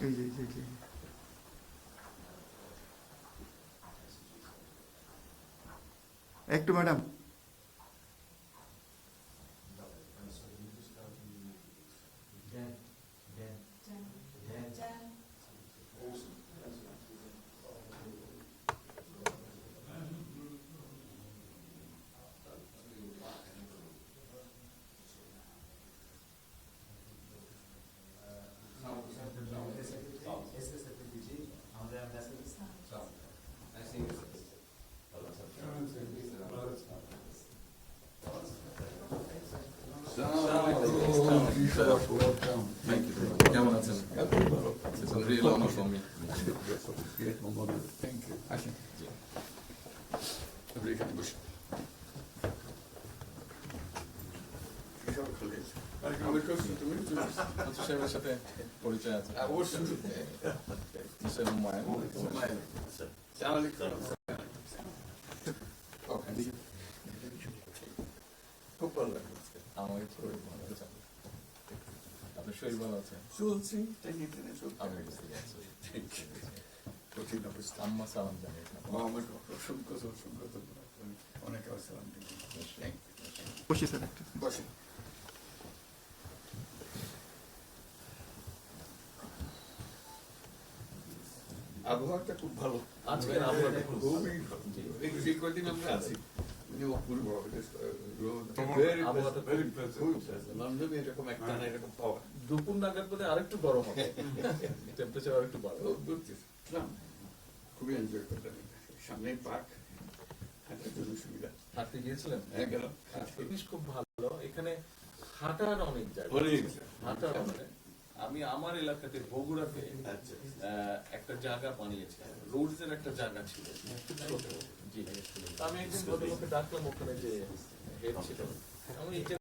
এই যে এই যে একটু ম্যাডাম Thank you. কেমন আছেন? It's a real honor for me. Great moment. Thank you. আসেন। আপনি এখানে বসুন। আমার কাছে তুমি আচ্ছা সাহেবের সাথে পরিচয় আছে। অবশ্যই। মিস্টার হুমায়ুন। খুব ভালো লাগলো। আমার শরীর ভালো আছে। আপনার শরীর ভালো আছে? চলছি টেনে টেনে চলছি। আমি বুঝতে পারছি। কঠিন অবস্থা। আম্মা সালাম জানিয়েছেন। আমার অসংখ্য অনেক সালাম দিন। বসি স্যার একটু বসেন। আবহাওয়াটা খুব ভালো। আজকের আবহাওয়াটা খুব ভালো। খুবই ভালো। এই কদিন আমরা আছি অপূর্ব লন্ডনে এরকম একটা না এরকম পাওয়া দুপুর নাগাদ বোধ আরেকটু গরম হবে, টেম্পারেচার আরেকটু বাড়বে। খুবই এনজয় করলাম। সামনে পার্ক, হাঁটার জন্য সুবিধা। হাঁটতে গিয়েছিলেন? হ্যাঁ গেলাম। জিনিস খুব ভালো, এখানে হাঁটার অনেক জায়গা। হাঁটার অনেক। আমি আমার এলাকাতে বগুড়াতে একটা জায়গা বানিয়েছি, রোডস এর একটা জায়গা ছিল খুব ছোট। জি, আমি একদিন ভদ্রলোককে ডাকলাম, ওখানে যে হেড ছিল, আমি